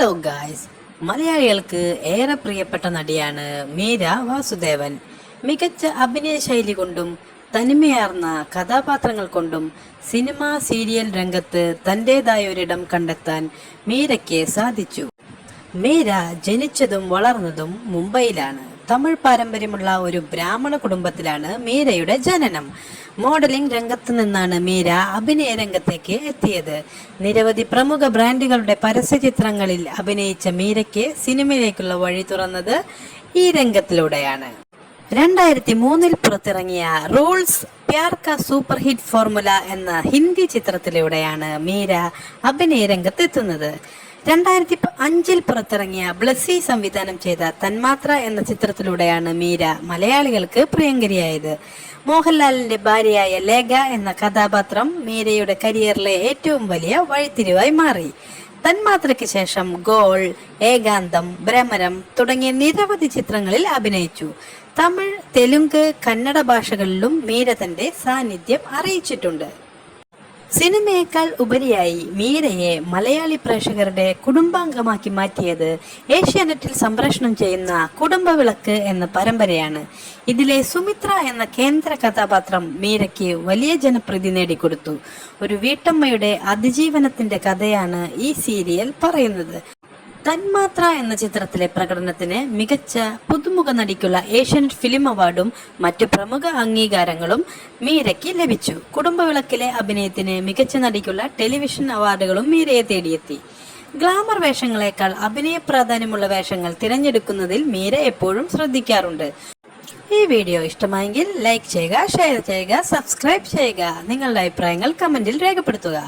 Hello guys, മലയാളികൾക്ക് ഏറെ പ്രിയപ്പെട്ട നടിയാണ് മീര വാസുദേവൻ. മികച്ച അഭിനയ ശൈലി കൊണ്ടും തനിമയാർന്ന കഥാപാത്രങ്ങൾ കൊണ്ടും സിനിമ സീരിയൽ രംഗത്ത് തൻ്റെതായ ഒരിടം കണ്ടെത്താൻ മീരയ്ക്ക് സാധിച്ചു. മീര ജനിച്ചതും വളർന്നതും മുംബൈയിലാണ്. തമിഴ് പാരമ്പര്യമുള്ള ഒരു ബ്രാഹ്മണ കുടുംബത്തിലാണ് മീരയുടെ ജനനം. മോഡലിംഗ് രംഗത്ത് നിന്നാണ് മീര അഭിനയ രംഗത്തേക്ക് എത്തിയത്. നിരവധി പ്രമുഖ ബ്രാൻഡുകളുടെ പരസ്യചിത്രങ്ങളിൽ അഭിനയിച്ച മീരയ്ക്ക് സിനിമയിലേക്കുള്ള വഴി തുറന്നത് ഈ രംഗത്തിലൂടെയാണ്. 2003 പുറത്തിറങ്ങിയ റൂൾസ് പ്യാർ കാ സൂപ്പർ ഹിറ്റ് ഫോർമുല എന്ന ഹിന്ദി ചിത്രത്തിലൂടെയാണ് മീര അഭിനയ രംഗത്തെത്തുന്നത്. 2005 പുറത്തിറങ്ങിയ ബ്ലസ്സി സംവിധാനം ചെയ്ത തന്മാത്ര എന്ന ചിത്രത്തിലൂടെയാണ് മീര മലയാളികൾക്ക് പ്രിയങ്കരിയായത്. മോഹൻലാലിന്റെ ഭാര്യയായ ലേഖ എന്ന കഥാപാത്രം മീരയുടെ കരിയറിലെ ഏറ്റവും വലിയ വഴിത്തിരിവായി മാറി. തന്മാത്രയ്ക്ക് ശേഷം ഗോൾ, ഏകാന്തം, ഭ്രമരം തുടങ്ങിയ നിരവധി ചിത്രങ്ങളിൽ അഭിനയിച്ചു. തമിഴ്, തെലുങ്ക്, കന്നഡ ഭാഷകളിലും മീര തന്റെ സാന്നിധ്യം അറിയിച്ചിട്ടുണ്ട്. സിനിമയേക്കാൾ ഉപരിയായി മീരയെ മലയാളി പ്രേക്ഷകരുടെ കുടുംബാംഗമാക്കി മാറ്റിയത് ഏഷ്യാനെറ്റിൽ സംപ്രേഷണം ചെയ്യുന്ന കുടുംബവിളക്ക് എന്ന പരമ്പരയാണ്. ഇതിലെ സുമിത്ര എന്ന കേന്ദ്ര കഥാപാത്രം മീരയ്ക്ക് വലിയ ജനപ്രീതി നേടിക്കൊടുത്തു. ഒരു വീട്ടമ്മയുടെ അതിജീവനത്തിന്റെ കഥയാണ് ഈ സീരിയൽ പറയുന്നത്. തന്മാത്ര എന്ന ചിത്രത്തിലെ പ്രകടനത്തിന് മികച്ച പുതുമുഖ നടിക്കുള്ള ഏഷ്യാനെറ്റ് ഫിലിം അവാർഡും മറ്റു പ്രമുഖ അംഗീകാരങ്ങളും മീരയ്ക്ക് ലഭിച്ചു. കുടുംബവിളക്കിലെ അഭിനയത്തിന് മികച്ച നടിക്കുള്ള ടെലിവിഷൻ അവാർഡുകളും മീരയെ തേടിയെത്തി. ഗ്ലാമർ വേഷങ്ങളെക്കാൾ അഭിനയ പ്രാധാന്യമുള്ള വേഷങ്ങൾ തിരഞ്ഞെടുക്കുന്നതിൽ മീര എപ്പോഴും ശ്രദ്ധിക്കാറുണ്ട്. ഈ വീഡിയോ ഇഷ്ടമായെങ്കിൽ ലൈക്ക് ചെയ്യുക, ഷെയർ ചെയ്യുക, സബ്സ്ക്രൈബ് ചെയ്യുക. നിങ്ങളുടെ അഭിപ്രായങ്ങൾ കമന്റിൽ രേഖപ്പെടുത്തുക.